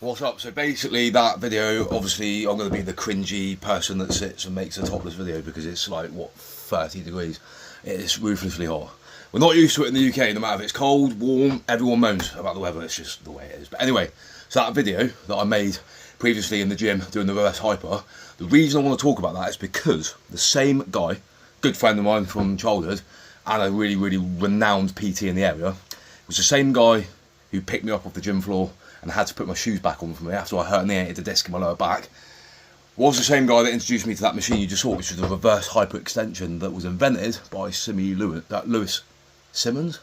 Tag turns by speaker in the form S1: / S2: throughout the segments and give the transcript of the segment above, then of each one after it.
S1: What's up? So basically that video, obviously I'm going to be the cringy person that sits and makes a topless video because it's like, what, 30 degrees. It's ruthlessly hot. We're not used to it in the UK, no matter if it's cold, warm, everyone moans about the weather, it's just the way it is. But anyway, so that video that I made previously in the gym doing the reverse hyper, the reason I want to talk about that is because the same guy, good friend of mine from childhood, and a really, really renowned PT in the area, was the same guy who picked me up off the gym floor and had to put my shoes back on for me after I herniated the disc in my lower back, was the same guy that introduced me to that machine you just saw, which was the reverse hyperextension that was invented by Lewis Simmons.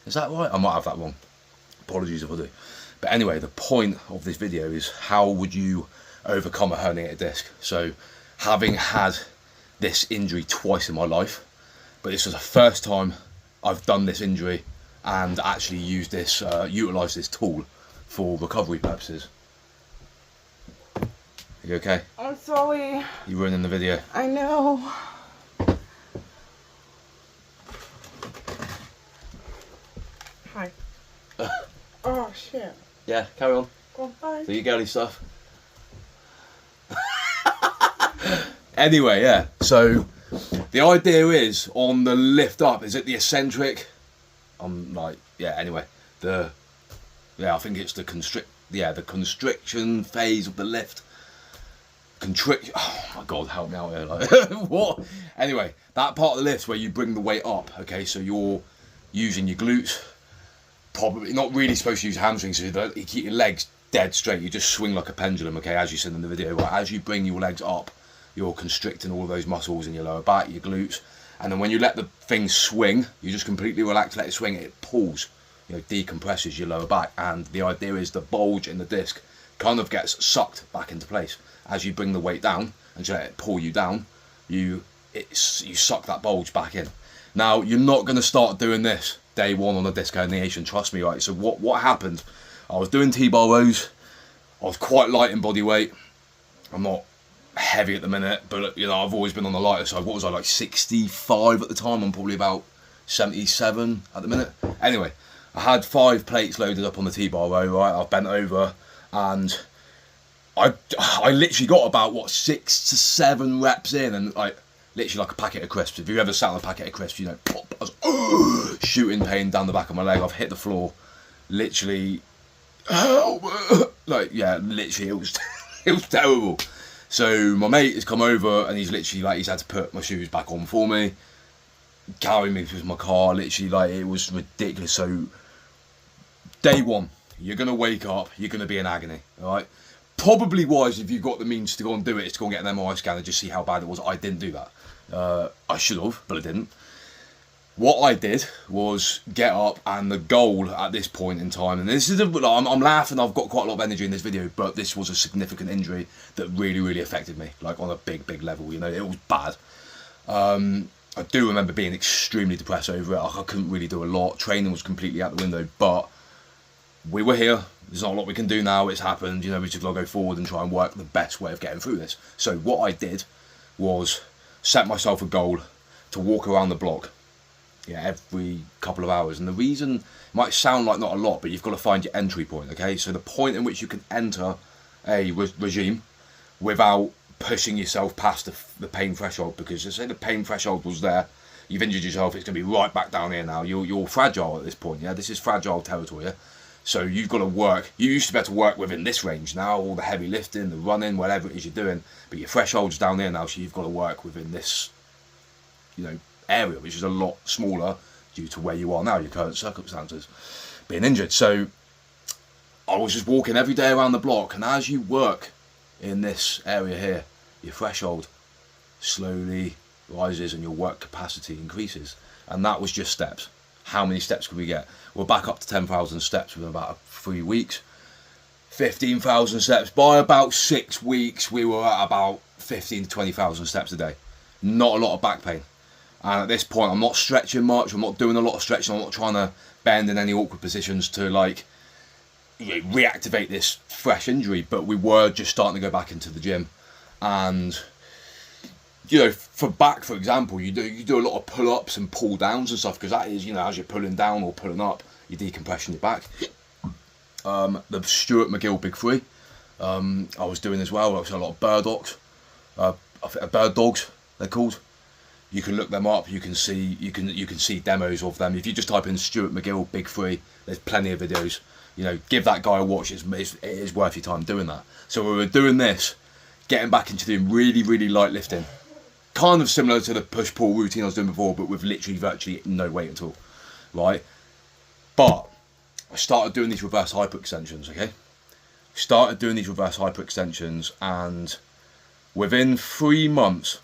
S1: Is that right? I might have that wrong. Apologies if I do. But anyway, the point of this video is how would you overcome a herniated disc? So, having had this injury twice in my life, but this was the first time I've done this injury and actually used this, utilised this tool for recovery purposes. Are you okay?
S2: I'm sorry.
S1: You're ruining the video.
S2: I know. Hi. Oh shit.
S1: Yeah, carry on.
S2: Go on, bye.
S1: Do your girly stuff. Anyway, yeah, so the idea is on the lift up, is it the eccentric? I'm like, yeah, anyway, I think it's the constriction phase of the lift. Oh my god, help me out here. Like, what? Anyway, that part of the lift where you bring the weight up, okay, so you're using your glutes, probably not really supposed to use hamstrings, so you keep your legs dead straight, you just swing like a pendulum, okay, as you said in the video, right? As you bring your legs up, you're constricting all of those muscles in your lower back, your glutes, and then when you let the thing swing, you just completely relax, let it swing, it pulls, decompresses your lower back, and the idea is the bulge in the disc kind of gets sucked back into place. As you bring the weight down and you let it pull you down, you suck that bulge back in. Now, you're not going to start doing this day one on a disc herniation, trust me, right? So what happened, I was doing T-bar rows, I was quite light in body weight, I'm not heavy at the minute, but I've always been on the lighter side. What was I, like 65 at the time? I'm probably about 77 at the minute. Anyway, I had 5 plates loaded up on the T-bar row, right? I've bent over and I literally got about 6 to 7 reps in, and literally like a packet of crisps. If you've ever sat on a packet of crisps, pop, I was shooting pain down the back of my leg. I've hit the floor, literally, literally it was it was terrible. So my mate has come over and he's literally he's had to put my shoes back on for me, carry me through my car. Literally, it was ridiculous. So day one, you're gonna wake up, you're gonna be in agony, all right? Probably wise if you've got the means to go and do it, is to go and get an MRI scan and just see how bad it was. I didn't do that. I should have, but I didn't. What I did was get up, and the goal at this point in time, and this is I'm laughing, I've got quite a lot of energy in this video, but this was a significant injury that really, really affected me, on a big, big level, it was bad. I do remember being extremely depressed over it. I couldn't really do a lot. Training was completely out the window, but we were here. There's not a lot we can do now. It's happened. We just got to go forward and try and work the best way of getting through this. So what I did was set myself a goal to walk around the block, every couple of hours. And the reason might sound like not a lot, but you've got to find your entry point, okay? So the point in which you can enter a regime without pushing yourself past the pain threshold, because let's say the pain threshold was there, you've injured yourself, it's going to be right back down here now. You're fragile at this point, this is fragile territory, So you've got to work. You used to be able to work within this range. Now all the heavy lifting, the running, whatever it is you're doing, but your threshold's down there now, so you've got to work within this, area, which is a lot smaller due to where you are now, your current circumstances, being injured. So I was just walking every day around the block, and as you work in this area here, your threshold slowly rises and your work capacity increases. And that was just steps. How many steps could we get? We're back up to 10,000 steps within about 3 weeks. 15,000 steps. By about 6 weeks, we were at about 15 to 20,000 steps a day. Not a lot of back pain. And at this point, I'm not stretching much. I'm not doing a lot of stretching. I'm not trying to bend in any awkward positions to reactivate this fresh injury. But we were just starting to go back into the gym. And for back, for example, you do a lot of pull-ups and pull-downs and stuff, because that is, as you're pulling down or pulling up, you're decompressing your back. The Stuart McGill Big 3, I was doing as well. Actually, a lot of bird dogs, bird dogs they're called. You can look them up. You can see demos of them. If you just type in Stuart McGill Big Three, there's plenty of videos. Give that guy a watch. It is worth your time doing that. So we were doing this, getting back into doing really, really light lifting, kind of similar to the push-pull routine I was doing before, but with literally virtually no weight at all, right? But I started doing these reverse hyperextensions. Okay, started doing these reverse hyperextensions, and within 3 months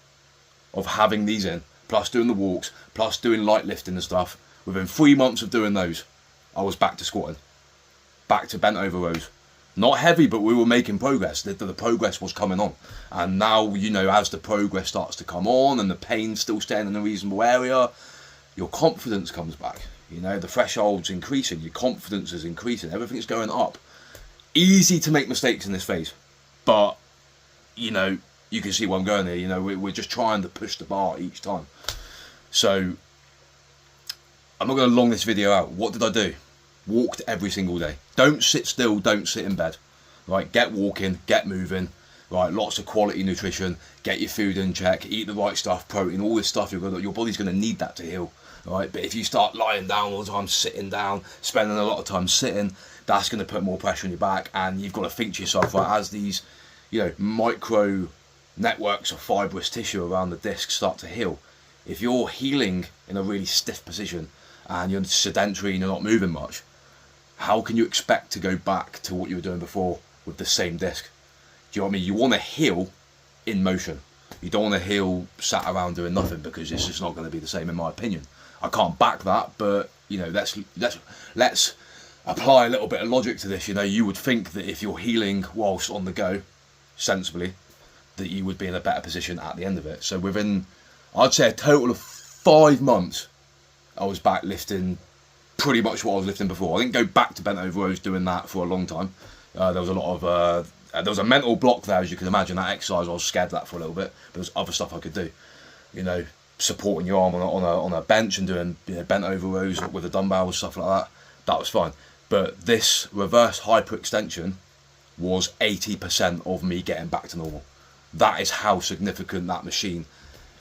S1: of having these in, plus doing the walks, plus doing light lifting and stuff, within 3 months of doing those, I was back to squatting, back to bent over rows. Not heavy, but we were making progress. The progress was coming on. And now, as the progress starts to come on and the pain's still staying in a reasonable area, your confidence comes back. The threshold's increasing, your confidence is increasing, everything's going up. Easy to make mistakes in this phase, but, you can see where I'm going here. We're just trying to push the bar each time. So I'm not going to long this video out. What did I do? Walked every single day. Don't sit still, don't sit in bed. Right, get walking, get moving. Right, lots of quality nutrition, get your food in check, eat the right stuff, protein, all this stuff. Your body's going to need that to heal. Right, but if you start lying down all the time, sitting down, spending a lot of time sitting, that's going to put more pressure on your back. And you've got to think to yourself, right, as these, micro networks of fibrous tissue around the disc start to heal, if you're healing in a really stiff position and you're sedentary and you're not moving much, how can you expect to go back to what you were doing before with the same disc? Do you know what I mean? You want to heal in motion. You don't want to heal sat around doing nothing, because it's just not going to be the same, in my opinion. I can't back that, but let's apply a little bit of logic to this. You would think that if you're healing whilst on the go, sensibly, that you would be in a better position at the end of it. So within, I'd say, a total of 5 months, I was back lifting pretty much what I was lifting before. I didn't go back to bent over rows doing that for a long time. There was a lot of there was a mental block there, as you can imagine. That exercise, I was scared of that for a little bit. But there was other stuff I could do, supporting your arm on a bench and doing bent over rows with a dumbbell and stuff like that. That was fine. But this reverse hyperextension was 80% of me getting back to normal. That is how significant that machine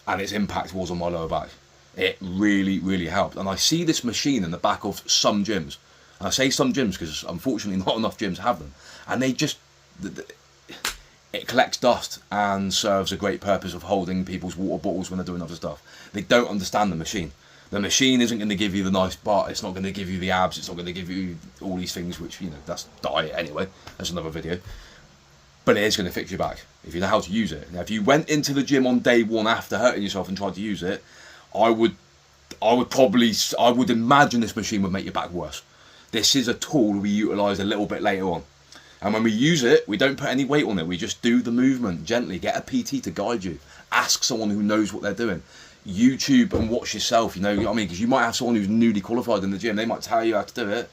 S1: and its impact was on my lower back. It really, really helped. And I see this machine in the back of some gyms. And I say some gyms because unfortunately not enough gyms have them. And it collects dust and serves a great purpose of holding people's water bottles when they're doing other stuff. They don't understand the machine. The machine isn't going to give you the nice butt. It's not going to give you the abs. It's not going to give you all these things, which, that's diet anyway. That's another video. But it is going to fix your back if you know how to use it. Now, if you went into the gym on day one after hurting yourself and tried to use it, I would imagine this machine would make your back worse. This is a tool we utilise a little bit later on. And when we use it, we don't put any weight on it. We just do the movement gently. Get a PT to guide you. Ask someone who knows what they're doing. YouTube and watch yourself, because you might have someone who's newly qualified in the gym. They might tell you how to do it.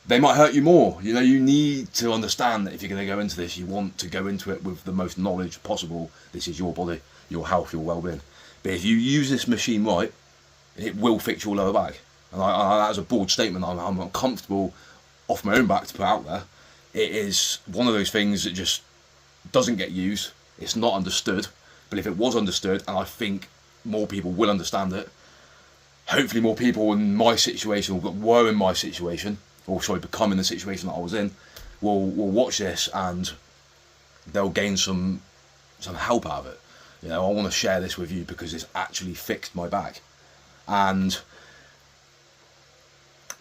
S1: They might hurt you more. You need to understand that if you're going to go into this, you want to go into it with the most knowledge possible. This is your body, your health, your well-being. But if you use this machine right, it will fix your lower back. And that is a bold statement. I'm comfortable off my own back to put out there. It is one of those things that just doesn't get used. It's not understood. But if it was understood, and I think more people will understand it, hopefully more people in my situation, or were in my situation, or become in the situation that I was in, will watch this and they'll gain some help out of it. I want to share this with you because it's actually fixed my back. And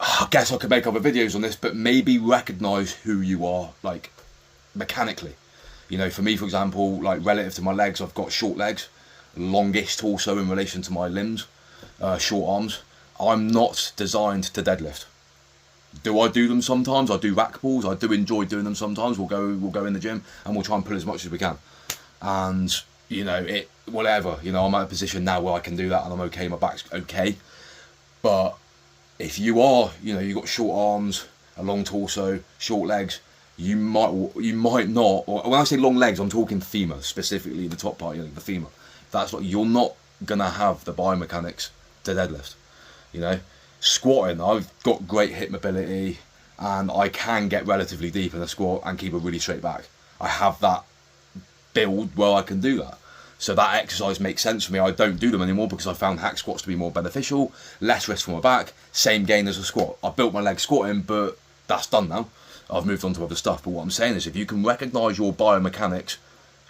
S1: I guess I could make other videos on this, but maybe recognise who you are, mechanically. For me, for example, relative to my legs, I've got short legs, longish torso in relation to my limbs, short arms. I'm not designed to deadlift. Do I do them sometimes? I do rack pulls. I do enjoy doing them sometimes. We'll go in the gym and we'll try and pull as much as we can. And whatever. I'm at a position now where I can do that and I'm okay. My back's okay. But if you are, you've got short arms, a long torso, short legs, you might not. Or when I say long legs, I'm talking femur, specifically the top part, the femur. You're not gonna have the biomechanics to deadlift. Squatting, I've got great hip mobility and I can get relatively deep in a squat and keep a really straight back. I have that build where I can do that. So that exercise makes sense for me. I don't do them anymore because I found hack squats to be more beneficial, less risk for my back, same gain as a squat. I built my legs squatting, but that's done now. I've moved on to other stuff. But what I'm saying is, if you can recognise your biomechanics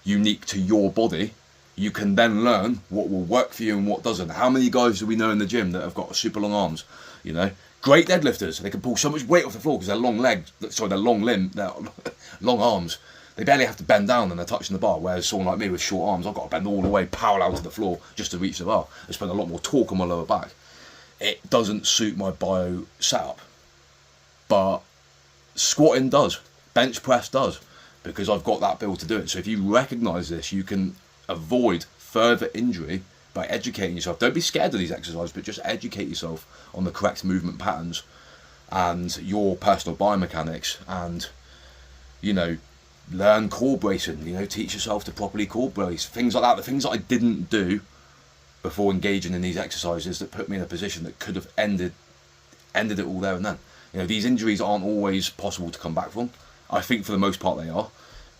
S1: unique to your body, you can then learn what will work for you and what doesn't. How many guys do we know in the gym that have got super long arms? You know, great deadlifters. They can pull so much weight off the floor because they're long legs. Sorry, they're long long arms. They barely have to bend down and they're touching the bar. Whereas someone like me with short arms, I've got to bend all the way, parallel to the floor just to reach the bar. I spend a lot more torque on my lower back. It doesn't suit my bio setup, but squatting does, bench press does, because I've got that build to do it. So if you recognise this, you can avoid further injury by educating yourself. Don't be scared of these exercises, but just educate yourself on the correct movement patterns and your personal biomechanics, and, you know, learn core bracing, you know, teach yourself to properly core brace, things like that. The things that I didn't do before engaging in these exercises that put me in a position that could have ended it all there and then. You know, these injuries aren't always possible to come back from. I think for the most part they are,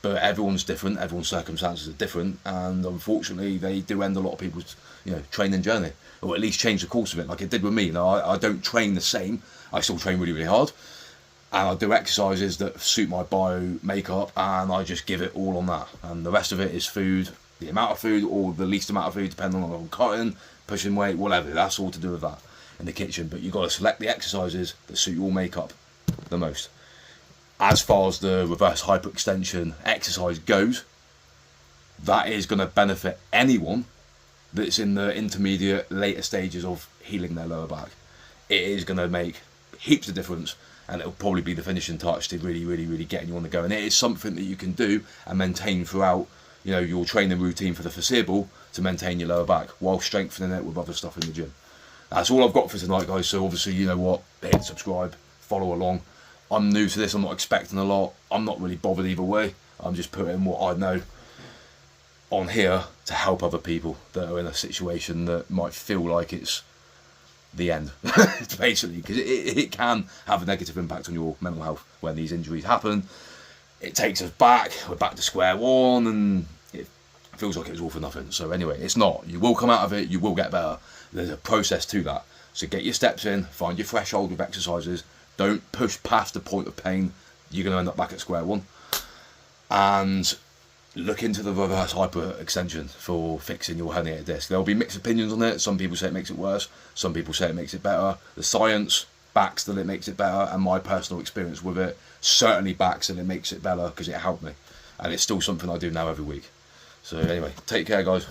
S1: but everyone's different, everyone's circumstances are different, and unfortunately they do end a lot of people's, you know, training journey, or at least change the course of it, like it did with me. You know, I don't train the same. I still train really, really hard, and I do exercises that suit my bio makeup, and I just give it all on that. And the rest of it is food, the amount of food or the least amount of food, depending on what I'm cutting, pushing weight, whatever. That's all to do with that in the kitchen. But you've got to select the exercises that suit your makeup the most. As far as the reverse hyperextension exercise goes, that is going to benefit anyone that's in the intermediate, later stages of healing their lower back. It is going to make heaps of difference, and it'll probably be the finishing touch to really, really, really getting you on the go. And it is something that you can do and maintain throughout, you know, your training routine for the foreseeable, to maintain your lower back while strengthening it with other stuff in the gym. That's all I've got for tonight, guys. So obviously, you know what, hit subscribe, follow along. I'm new to this, I'm not expecting a lot. I'm not really bothered either way. I'm just putting what I know on here to help other people that are in a situation that might feel like it's the end, basically, because it can have a negative impact on your mental health when these injuries happen. It takes us back, we're back to square one, and it feels like it was all for nothing. So anyway, it's not. You will come out of it, you will get better. There's a process to that. So get your steps in, find your threshold with exercises. Don't push past the point of pain. You're going to end up back at square one. And look into the reverse hyperextension for fixing your herniated disc. There'll be mixed opinions on it. Some people say it makes it worse. Some people say it makes it better. The science backs that it makes it better, and my personal experience with it certainly backs that it makes it better, because it helped me. And it's still something I do now every week. So anyway, take care, guys.